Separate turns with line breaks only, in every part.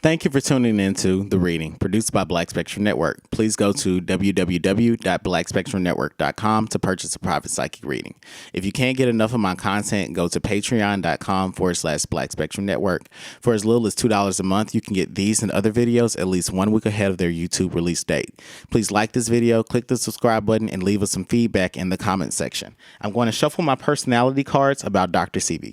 Thank you for tuning into The Reading, produced by Black Spectrum Network. Please go to www.blackspectrumnetwork.com to purchase a private psychic reading. If you can't get enough of my content, go to patreon.com/Black Spectrum Network. For as little as $2 a month, you can get these and other videos at least 1 week ahead of their YouTube release date. Please like this video, click the subscribe button, and leave us some feedback in the comment section. I'm going to shuffle my personality cards about Dr. Sebi.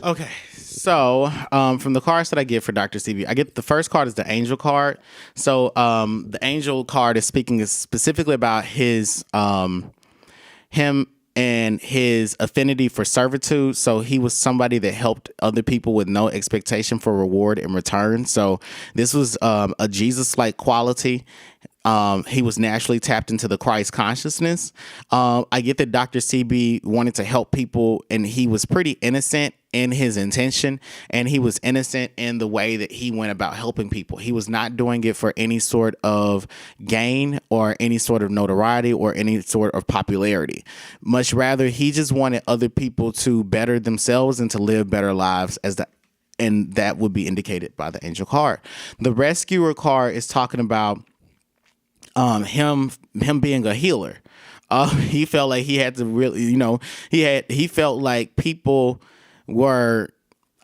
Okay, so from the cards that I get for Dr. Sebi, I get the first card is the angel card. So the angel card is speaking specifically about him and his affinity for servitude. So he was somebody that helped other people with no expectation for reward in return. So this was a Jesus-like quality. He was naturally tapped into the Christ consciousness. I get that Dr. Sebi wanted to help people, and he was pretty innocent in his intention, and he was innocent in the way that he went about helping people. He was not doing it for any sort of gain or any sort of notoriety or any sort of popularity. Much rather, he just wanted other people to better themselves and to live better lives and that would be indicated by the angel card. The rescuer card is talking about him being a healer. He felt like he had to really, he felt like people were,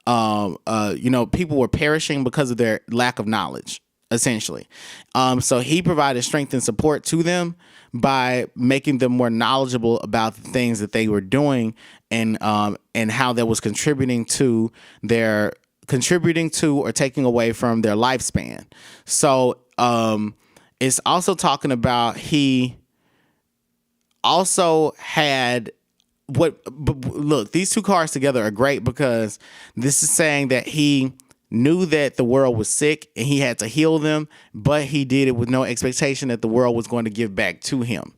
people were perishing because of their lack of knowledge, essentially. So he provided strength and support to them by making them more knowledgeable about the things that they were doing and how that was contributing to or taking away from their lifespan. So, it's also talking about he also had look, these two cards together are great because this is saying that he knew that the world was sick and he had to heal them, but he did it with no expectation that the world was going to give back to him.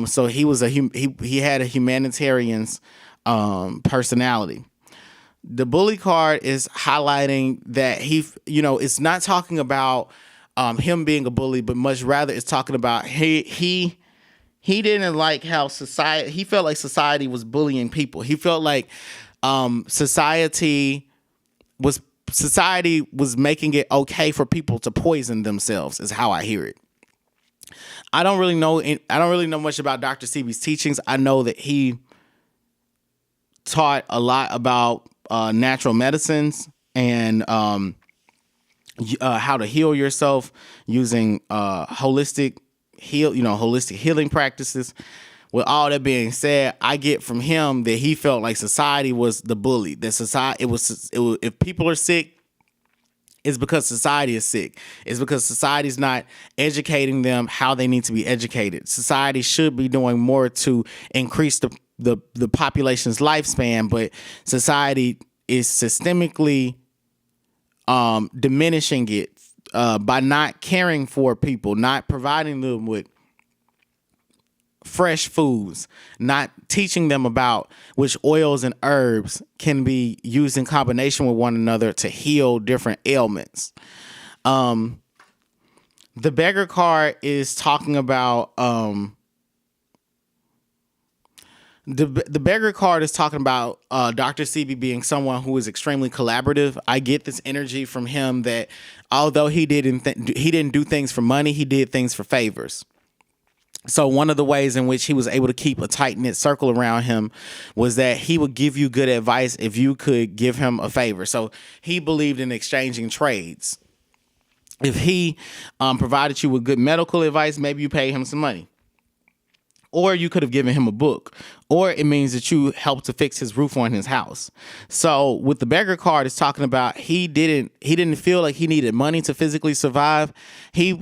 So he was he had a humanitarian's personality. The bully card is highlighting that it's not talking about him being a bully, but much rather it's talking about he didn't like how he felt like society was bullying people. He felt like society was making it okay for people to poison themselves, is how I hear it. I don't really know much about Dr. Sebi's teachings. I know that he taught a lot about natural medicines and how to heal yourself using holistic healing practices. With all that being said, I get from him that he felt like society was the bully. That society, if people are sick, it's because society is sick. It's because society's not educating them how they need to be educated. Society should be doing more to increase the population's lifespan, but society is systemically diminishing it by not caring for people, not providing them with fresh foods, not teaching them about which oils and herbs can be used in combination with one another to heal different ailments. The beggar card is talking about the beggar card is talking about Dr. Sebi being someone who is extremely collaborative. I get this energy from him that although he didn't do things for money, he did things for favors. So one of the ways in which he was able to keep a tight knit circle around him was that he would give you good advice if you could give him a favor. So he believed in exchanging trades. If he provided you with good medical advice, maybe you pay him some money. Or you could have given him a book, or it means that you helped to fix his roof on his house. So with the beggar card, it's talking about he didn't feel like he needed money to physically survive. He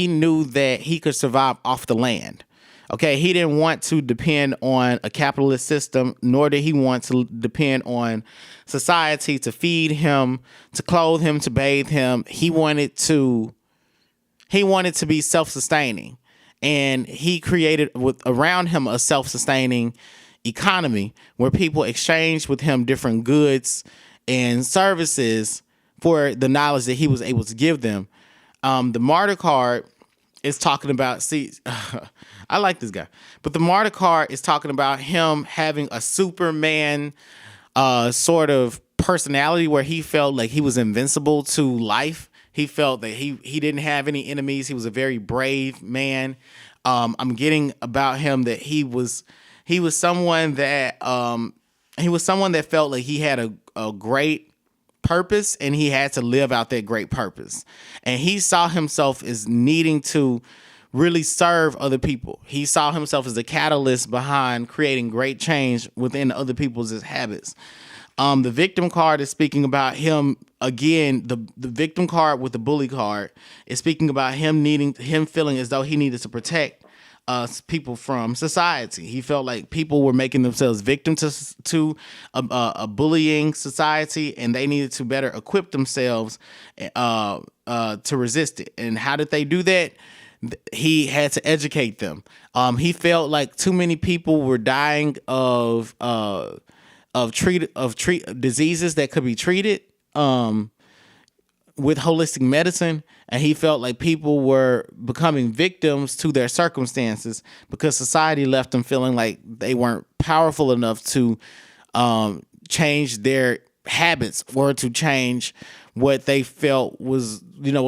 knew that he could survive off the land. Okay, he didn't want to depend on a capitalist system, nor did he want to depend on society to feed him, to clothe him, to bathe him. He wanted to be self-sustaining. And he created around him a self-sustaining economy where people exchanged with him different goods and services for the knowledge that he was able to give them. The martyr card is talking about, I like this guy, but the martyr card is talking about him having a Superman sort of personality where he felt like he was invincible to life. He felt that he didn't have any enemies. He was a very brave man. I'm getting about him that he was someone that felt like he had a great purpose, and he had to live out that great purpose. And he saw himself as needing to really serve other people. He saw himself as the catalyst behind creating great change within other people's habits. The victim card is speaking about him again. The victim card with the bully card is speaking about him feeling as though he needed to protect people from society. He felt like people were making themselves victim to a bullying society, and they needed to better equip themselves to resist it. And how did they do that? He had to educate them. He felt like too many people were dying of diseases that could be treated with holistic medicine, and he felt like people were becoming victims to their circumstances because society left them feeling like they weren't powerful enough to change their habits or to change what they felt was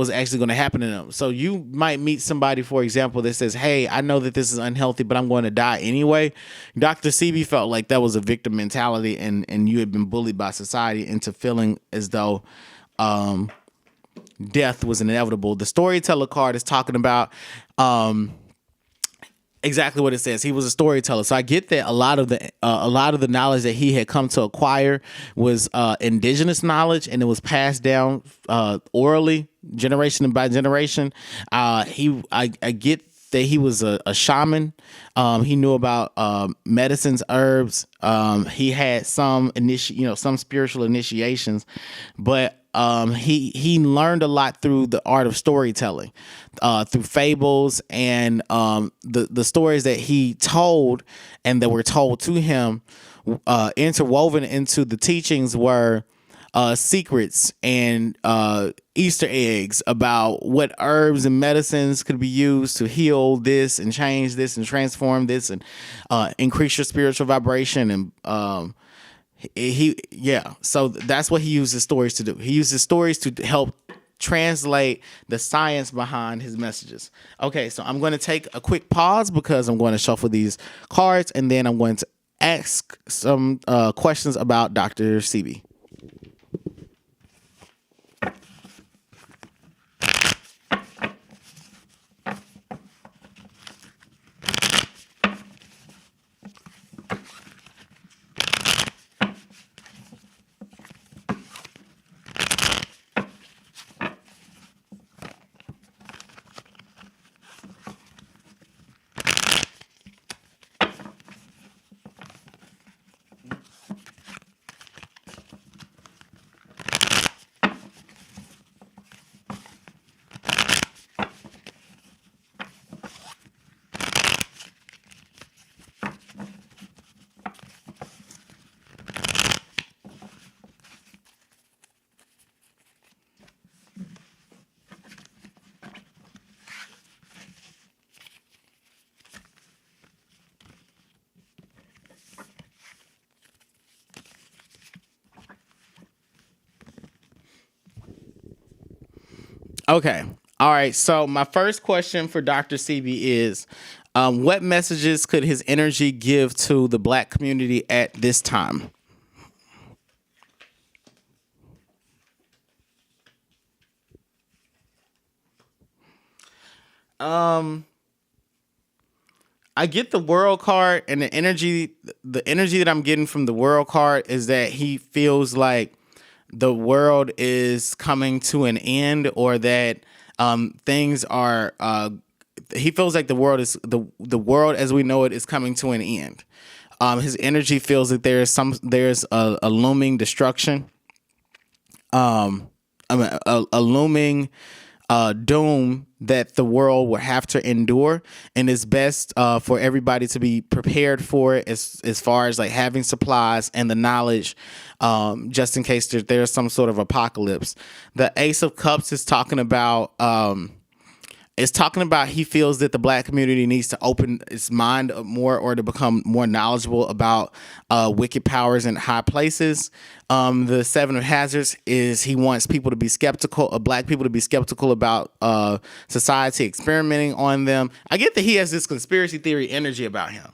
actually going to happen to them. So you might meet somebody, for example, that says, "Hey, I know that this is unhealthy, but I'm going to die anyway." Dr. Sebi felt like that was a victim mentality, and you had been bullied by society into feeling as though death was inevitable. The storyteller card is talking about exactly what it says. He was a storyteller. So I get that a lot of the knowledge that he had come to acquire was indigenous knowledge, and it was passed down orally, generation by generation. I get that he was a shaman. He knew about medicines, herbs. He had some spiritual initiations, but he learned a lot through the art of storytelling, through fables and the stories that he told and that were told to him. Interwoven into the teachings were secrets and Easter eggs about what herbs and medicines could be used to heal this and change this and transform this and increase your spiritual vibration. And so that's what he uses stories to do. He uses stories to help translate the science behind his messages. Okay, so I'm going to take a quick pause because I'm going to shuffle these cards, and then I'm going to ask some questions about Dr. Sebi. Okay. All right. So my first question for Dr. Sebi is, What messages could his energy give to the Black community at this time? I get the world card, and the energy that I'm getting from the world card is that he feels like the world is coming to an end, or that things are. He feels like the world is the world as we know it is coming to an end. His energy feels that there's a looming destruction. A looming doom that the world will have to endure, and it's best for everybody to be prepared for it as far as like having supplies and the knowledge, just in case there's some sort of apocalypse. The Ace of Cups is talking about he feels that the Black community needs to open its mind up more, or to become more knowledgeable about wicked powers in high places. The Seven of Hazards is he wants people to be skeptical, Black people to be skeptical about society experimenting on them. I get that he has this conspiracy theory energy about him.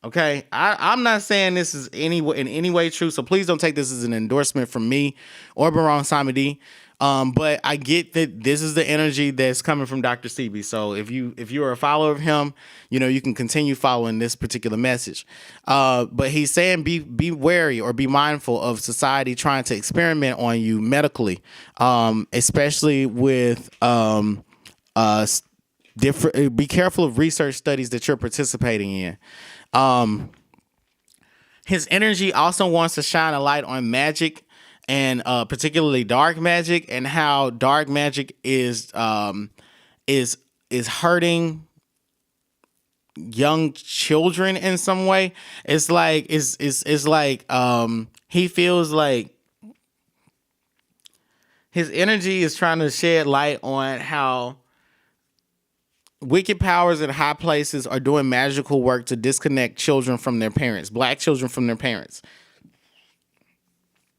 Okay, I'm not saying this is in any way true, so please don't take this as an endorsement from me or Barong Samedi. But I get that this is the energy that's coming from Dr. Sebi. So if you're a follower of him, you can continue following this particular message. But he's saying be wary or be mindful of society trying to experiment on you medically, especially with different. Be careful of research studies that you're participating in. His energy also wants to shine a light on magic, and particularly dark magic, and how dark magic is hurting young children in some way. It's like he feels like his energy is trying to shed light on how wicked powers in high places are doing magical work to disconnect children from their parents, Black children from their parents.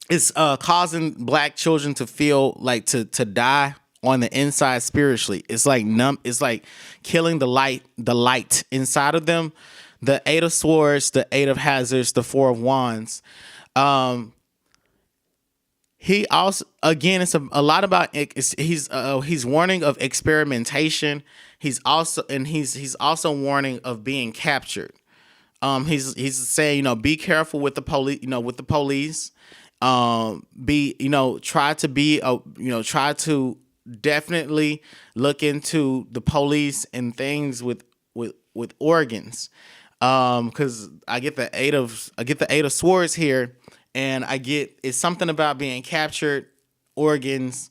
It's causing Black children to feel like to die on the inside spiritually. It's like it's like killing the light inside of them. The Eight of Swords, the Eight of Hazards, the Four of Wands. He also, again, it's a lot about he's warning of experimentation. He's also warning of being captured. He's saying, be careful with the police, try to definitely look into the police and things with organs. Cause I get the eight of swords here, and it's something about being captured, organs.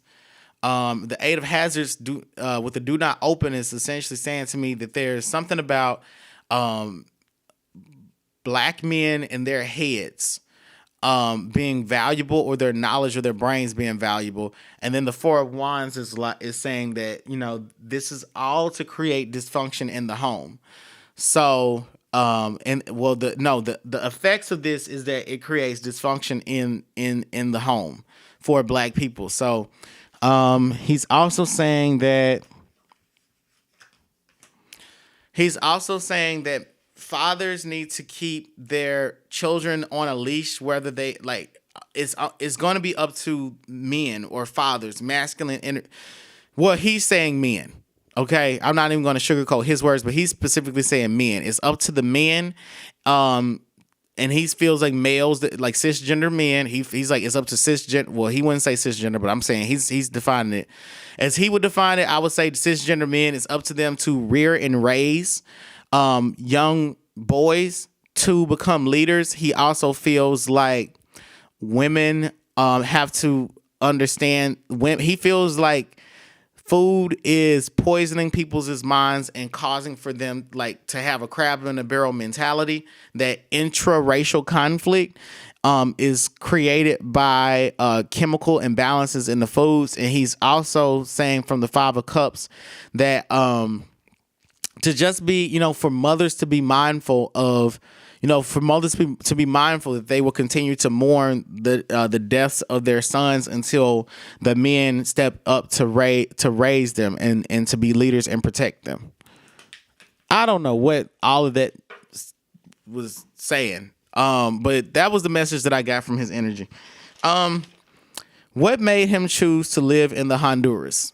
The Eight of Hazards with the do not open is essentially saying to me that there's something about Black men and their heads being valuable, or their knowledge or their brains being valuable. And then the Four of Wands is saying that this is all to create dysfunction in the home. So the effects of this is that it creates dysfunction in the home for Black people. So he's also saying that fathers need to keep their children on a leash, whether they it's going to be up to men or fathers, masculine. Well, he's saying men. Okay, I'm not even going to sugarcoat his words, but he's specifically saying men. It's up to the men, and he feels like males, like cisgender men. He's like, it's up to cisgender. Well, he wouldn't say cisgender, but I'm saying he's defining it as he would define it. I would say cisgender men, it's up to them to rear and raise young boys to become leaders. He also feels like women have to understand. He feels like food is poisoning people's minds and causing for them to have a crab in a barrel mentality. That intra-racial conflict is created by chemical imbalances in the foods. And he's also saying from the Five of Cups that to just be, for mothers to be mindful of, to be mindful that they will continue to mourn the deaths of their sons until the men step up to raise them and to be leaders and protect them. I don't know what all of that was saying. But that was the message that I got from his energy. What made him choose to live in the Honduras?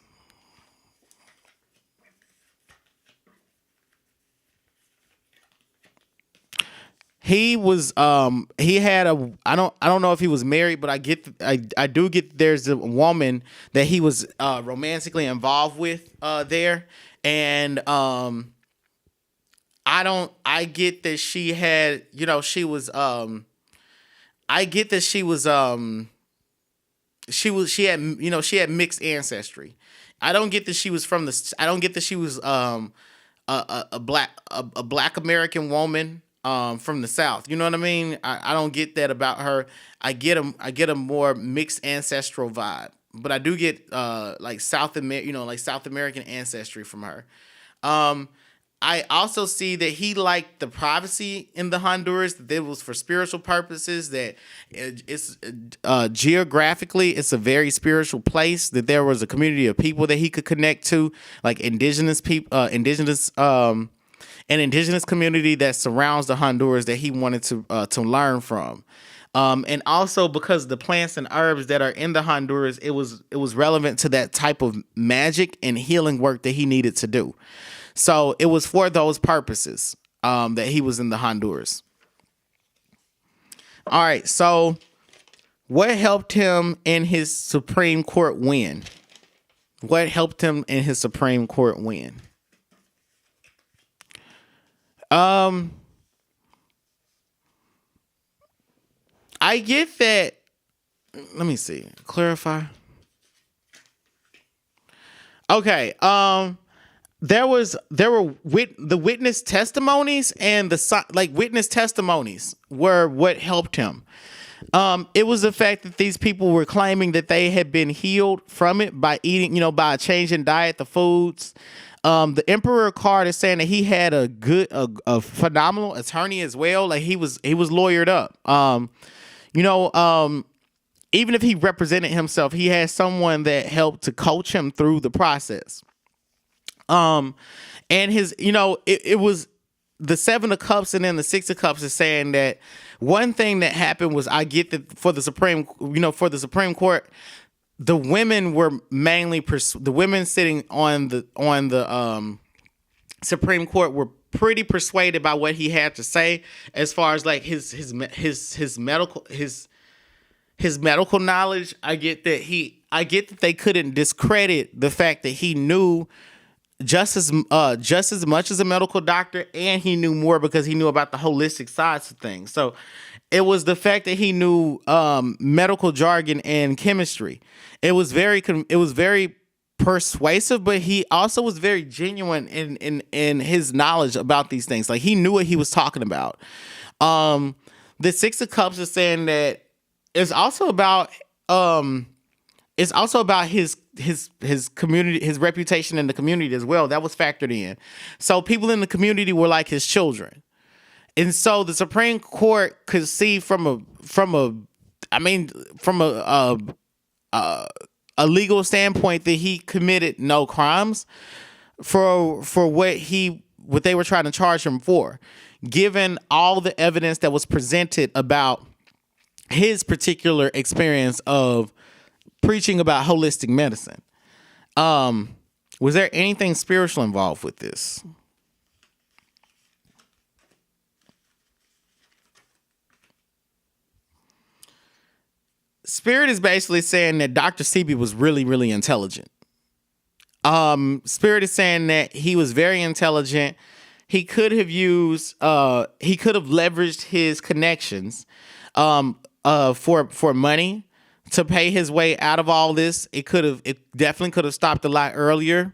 He was he had a I don't know if he was married, but I do get there's a woman that he was romantically involved with there. And I get that she had, she was I get that she had, she had mixed ancestry. I don't get that she was from the I don't get that she was a black American woman from the South. You know what I mean? I don't get that about her. I get a more mixed ancestral vibe, but I do get like South American ancestry from her. Um, I also see that he liked the privacy in the Honduras. That it was for spiritual purposes. That it's geographically, it's a very spiritual place. That there was a community of people that he could connect to, like indigenous people, an indigenous community that surrounds the Honduras that he wanted to learn from. And also because the plants and herbs that are in the Honduras, it was relevant to that type of magic and healing work that he needed to do. So it was for those purposes that he was in the Honduras. All right. So what helped him in his Supreme Court win? What helped him in his Supreme Court win? I get that. Let me see. Clarify. Okay. There were the witness testimonies and witness testimonies were what helped him. It was the fact that these people were claiming that they had been healed from it by eating, by a change in diet, the foods. The Emperor card is saying that he had a phenomenal attorney as well. Like he was lawyered up. Even if he represented himself, he had someone that helped to coach him through the process. And it was the Seven of Cups and then the Six of Cups is saying that one thing that happened was, I get that for the Supreme Court, the women were mainly the women sitting on the Supreme Court were pretty persuaded by what he had to say as far as like his medical knowledge. I get that they couldn't discredit the fact that he knew just as much as a medical doctor, and he knew more because he knew about the holistic sides of things. So it was the fact that he knew medical jargon and chemistry. It was very persuasive, but he also was very genuine in his knowledge about these things. Like he knew what he was talking about. The Six of Cups is saying that it's also about his community, his reputation in the community as well. That was factored in. So people in the community were like his children. And so the Supreme Court could see from a legal standpoint that he committed no crimes for what they were trying to charge him for, given all the evidence that was presented about his particular experience of preaching about holistic medicine. Was there anything spiritual involved with this? Spirit is basically saying that Dr. Sebi was really, really intelligent. Spirit is saying that he was very intelligent. He could have leveraged his connections for money to pay his way out of all this. It definitely could have stopped a lot earlier.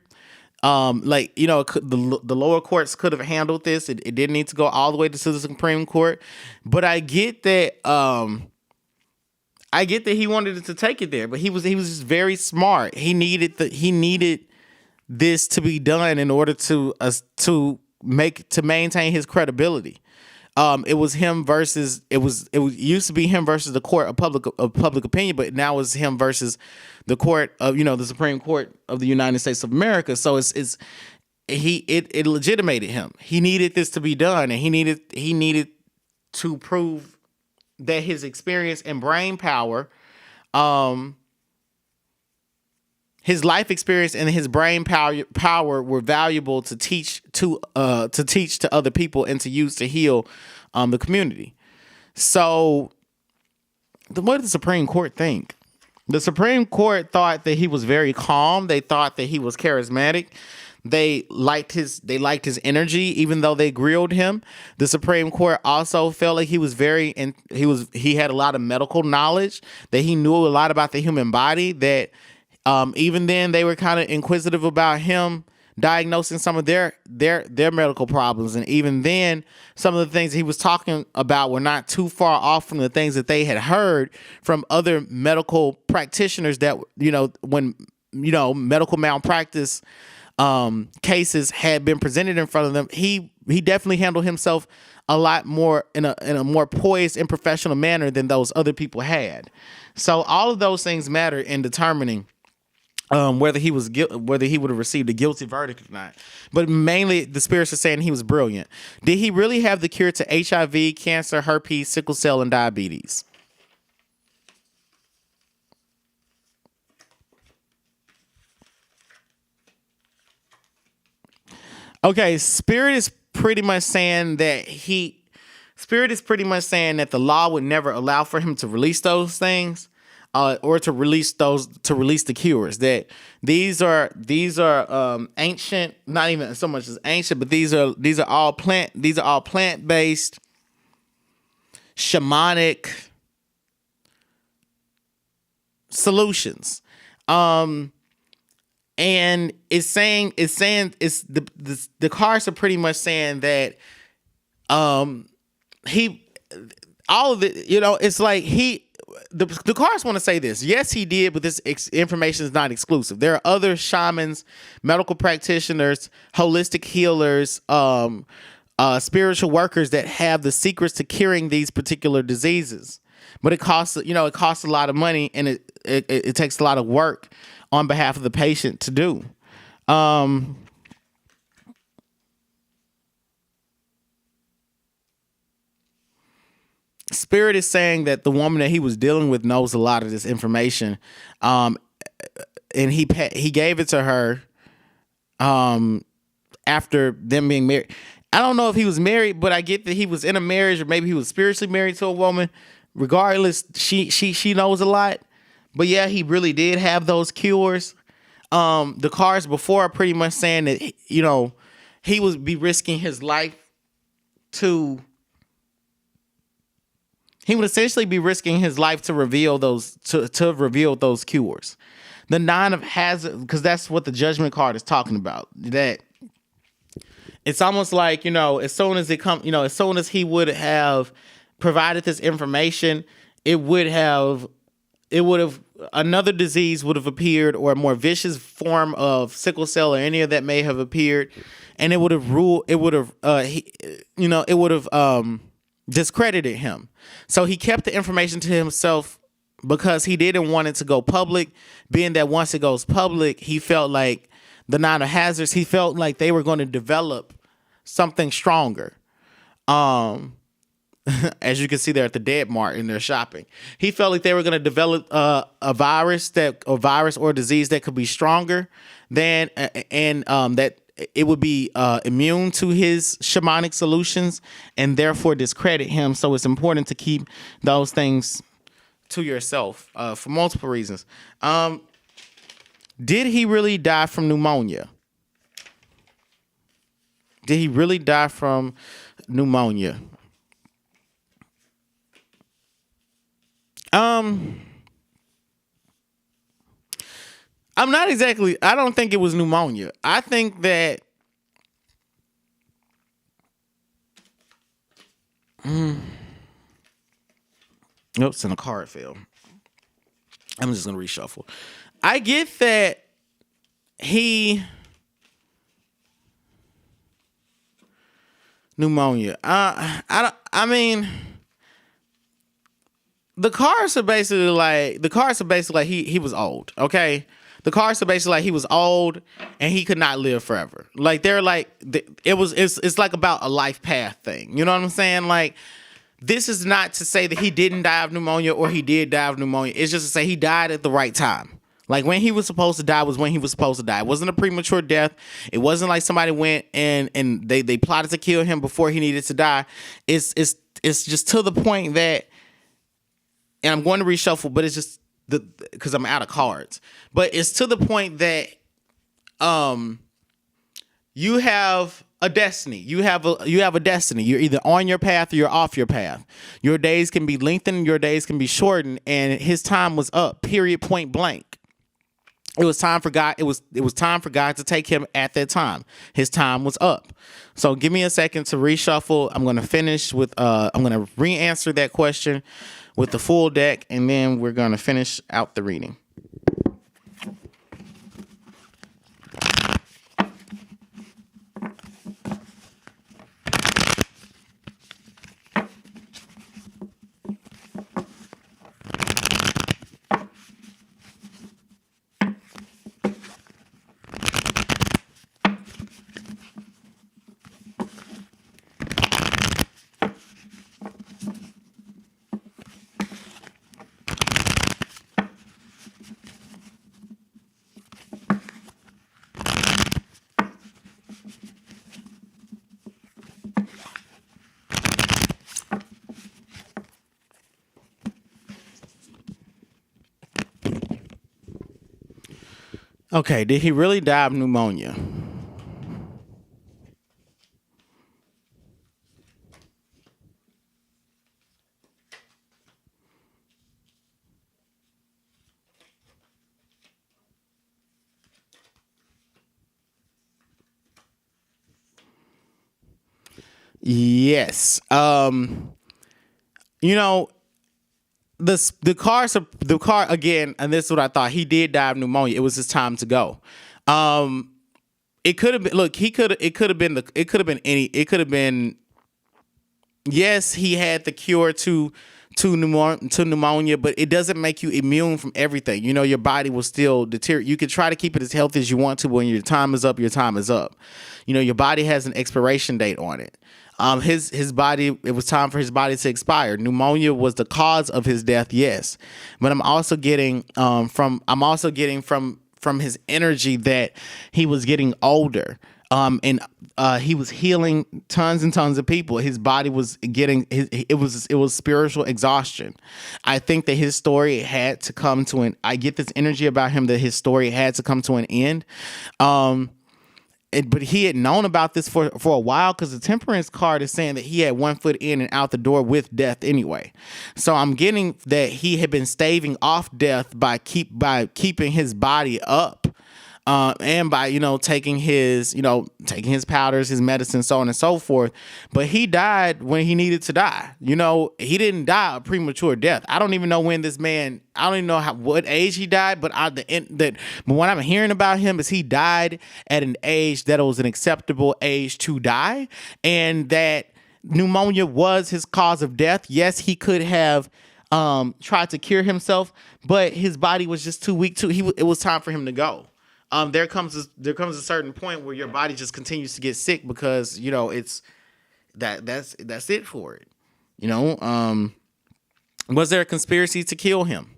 The lower courts could have handled this. It didn't need to go all the way to the Supreme Court. But I get that he wanted it to take it there, but he was just very smart. He needed this to be done in order to maintain his credibility. It was him versus it used to be him versus the court of public opinion, but now it's him versus the court of the Supreme Court of the United States of America. So it's it legitimated him. He needed this to be done, and he needed to prove that his experience and brain power, his life experience and his brain power were valuable to teach to other people and to use to heal the community. So, what did the Supreme Court think? The Supreme Court thought that he was very calm. They thought that he was charismatic. They liked his energy, even though they grilled him. The Supreme Court also felt like he had a lot of medical knowledge, that he knew a lot about the human body, that even then they were kind of inquisitive about him diagnosing some of their medical problems. And even then, some of the things he was talking about were not too far off from the things that they had heard from other medical practitioners that, when, medical malpractice cases had been presented in front of them. He definitely handled himself a lot more in a more poised and professional manner than those other people had. So all of those things matter in determining whether he would have received a guilty verdict or not. But mainly, the spirits are saying he was brilliant. Did he really have the cure to HIV, cancer, herpes, sickle cell, and diabetes? Okay, Spirit is pretty much saying that the law would never allow for him to release those things. Or to release the cures. That these are ancient, not even so much as ancient, but these are all plant based, shamanic solutions. And it's the cards are pretty much saying that he all of it, it's like the cards want to say this. Yes, he did, but this information is not exclusive. There are other shamans, medical practitioners, holistic healers, spiritual workers that have the secrets to curing these particular diseases. But it costs a lot of money, and it takes a lot of work on behalf of the patient to do. Spirit is saying that the woman that he was dealing with knows a lot of this information, and he gave it to her after them being married. I don't know if he was married, but I get that he was in a marriage, or maybe he was spiritually married to a woman. Regardless, she knows a lot. But yeah, he really did have those cures. The cards before are pretty much saying that he would be risking his life to. He would essentially be risking his life to reveal those those cures. The Nine of Hazard, because that's what the Judgment card is talking about. That it's almost like, as soon as he would have provided this information, another disease would have appeared, or a more vicious form of sickle cell or any of that may have appeared, and it would have discredited him. So he kept the information to himself because he didn't want it to go public, being that once it goes public, he felt like the Nine of Hazards, he felt like they were going to develop something stronger. As you can see there at the Dead Mart in their shopping, he felt like they were going to develop a virus or disease that could be stronger than, and that it would be immune to his shamanic solutions and therefore discredit him. So it's important to keep those things to yourself for multiple reasons. Did he really die from pneumonia? Did he really die from pneumonia? I'm not exactly. I don't think it was pneumonia. I think that. Oops, and a card fell. I'm just gonna reshuffle. I get that pneumonia. I mean, the cards are basically like he was old. Okay. The cards are basically like he was old and he could not live forever. Like they're like it's like about a life path thing. You know what I'm saying? Like this is not to say that he didn't die of pneumonia or he did die of pneumonia. It's just to say he died at the right time. Like when he was supposed to die was when he was supposed to die. It wasn't a premature death. It wasn't like somebody went and they plotted to kill him before he needed to die. It's just to the point that, and I'm going to reshuffle, but it's just because I'm out of cards. But it's to the point that you have a destiny. You have a destiny. You're either on your path or you're off your path. Your days can be lengthened, your days can be shortened, and his time was up. Period. Point blank. It was time for God. It was time for God to take him at that time. His time was up. So give me a second to reshuffle. I'm going to finish with I'm going to re-answer that question with the full deck, and then we're going to finish out the reading. Okay, did he really die of pneumonia? Yes. You know, the car again, and this is what I thought. He did die of pneumonia. It was his time to go. It could have been. Look, it could have been. Yes, he had the cure to pneumonia, but it doesn't make you immune from everything. You know, your body will still deteriorate. You can try to keep it as healthy as you want to. When your time is up, your time is up. You know, your body has an expiration date on it. His body, it was time for his body to expire. Pneumonia was the cause of his death, yes. But I'm also getting from his energy that he was getting older. And he was healing tons and tons of people. His body was getting it was spiritual exhaustion. I think that his story had to come to an. I get this energy about him that his story had to come to an end. But he had known about this for a while, because the temperance card is saying that he had 1 foot in and out the door with death anyway. So I'm getting that he had been staving off death by keeping his body up. And by, taking his powders, his medicine, so on and so forth. But he died when he needed to die. He didn't die a premature death. I don't even know when this man, I don't even know what age he died, but what I'm hearing about him is he died at an age that was an acceptable age to die, and that pneumonia was his cause of death. Yes, he could have tried to cure himself, but his body was just too weak it was time for him to go. There comes a certain point where your body just continues to get sick, because it's that's it for it. Was there a conspiracy to kill him?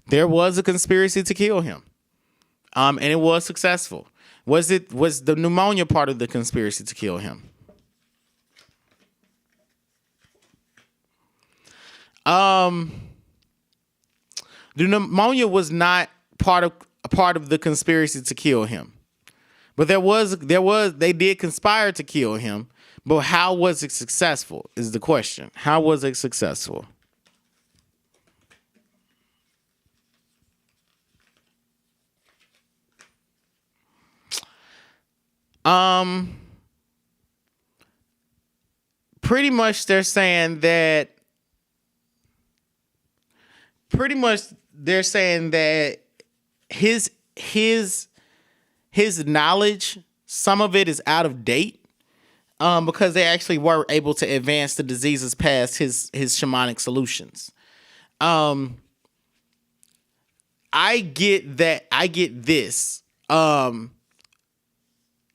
There was a conspiracy to kill him, and it was successful. Was the pneumonia part of the conspiracy to kill him? The pneumonia was not part of the conspiracy to kill him, but they did conspire to kill him. But how was it successful is the question. How was it successful? Pretty much they're saying that his knowledge, some of it is out of date. because they actually were able to advance the diseases past his shamanic solutions. I get that. I get this. And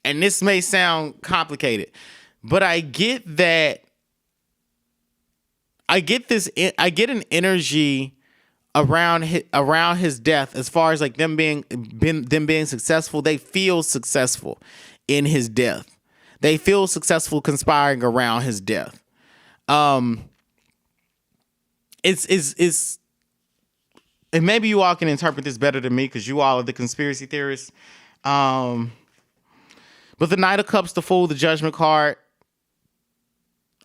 this may sound complicated, but I get that. I get this. I get an energy around his death, as far as like them being successful. They feel successful in his death. They feel successful conspiring around his death. It's and maybe you all can interpret this better than me because you all are the conspiracy theorists. But the Knight of Cups, the Fool, the Judgment card.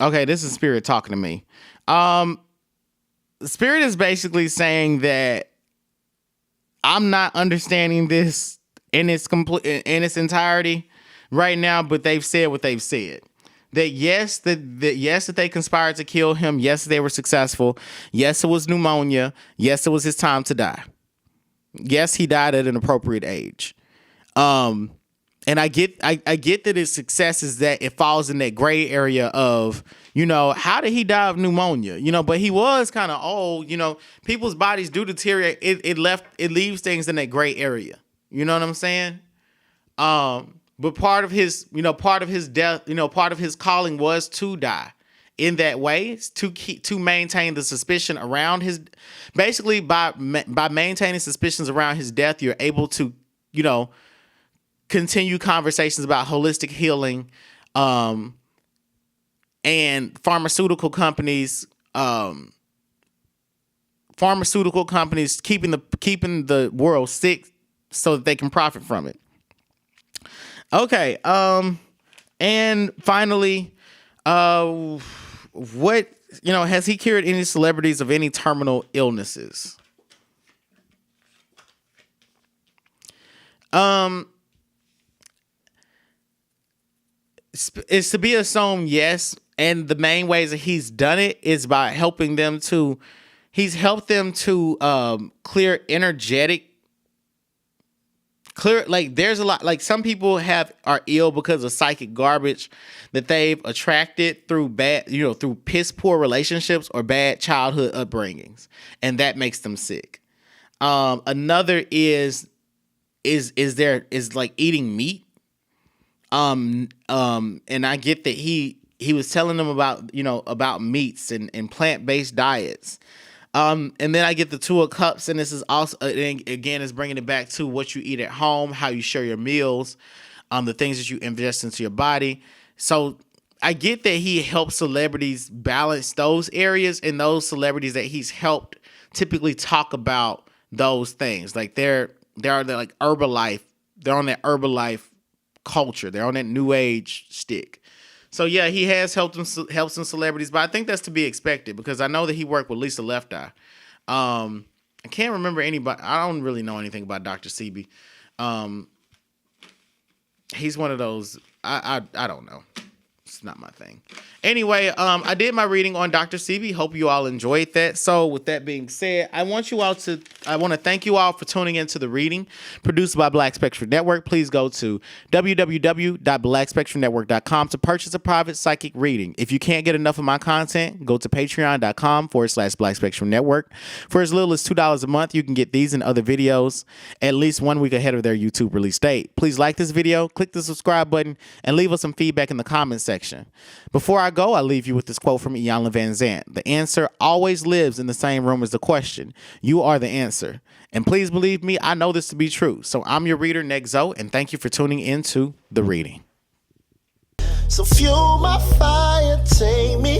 Okay, this is Spirit talking to me. Spirit is basically saying that I'm not understanding this in its entirety right now, but they've said what they've said. That yes, that they conspired to kill him. Yes, they were successful. Yes, it was pneumonia. Yes, it was his time to die. Yes, he died at an appropriate age. And I get that his success is that it falls in that gray area of, how did he die of pneumonia? But he was kind of old. People's bodies do deteriorate. It leaves things in that gray area. You know what I'm saying? But part of his death, part of his calling was to die in that way, to maintain the suspicion around his. Basically, by maintaining suspicions around his death, you're able to, continue conversations about holistic healing, and pharmaceutical companies keeping the world sick so that they can profit from it. Okay. And finally, what, has he cured any celebrities of any terminal illnesses? It's to be assumed, yes. And the main ways that he's done it is by helping them to, he's helped them to clear, like there's a lot, like some people are ill because of psychic garbage that they've attracted through through piss poor relationships or bad childhood upbringings. And that makes them sick. Another is like eating meat. And I get that he was telling them about meats and plant-based diets. And then I get the Two of Cups, and this is also, again, is bringing it back to what you eat at home, how you share your meals, the things that you ingest into your body. So I get that he helps celebrities balance those areas, and those celebrities that he's helped typically talk about those things. Like they're like Herbalife. They're on that Herbalife culture. They're on that new age stick. So yeah, he has helped some celebrities, but I think that's to be expected because I know that he worked with Lisa Left Eye. I can't remember anybody. I don't really know anything about Dr. Sebi. He's one of those. I don't know. It's not my thing. Anyway, I did my reading on Dr. Sebi. Hope you all enjoyed that. So with that being said, I want to thank you all for tuning into the reading produced by Black Spectrum Network. Please go to www.blackspectrumnetwork.com to purchase a private psychic reading. If you can't get enough of my content, go to patreon.com/Black Spectrum Network. For as little as $2 a month, you can get these and other videos at least 1 week ahead of their YouTube release date. Please like this video, click the subscribe button, and leave us some feedback in the comments section. Before I go, I leave you with this quote from Iyanla Vanzant. The answer always lives in the same room as the question. You are the answer. And please believe me, I know this to be true. So I'm your reader, Nexo, and thank you for tuning into the reading.
So fuel my fire, take me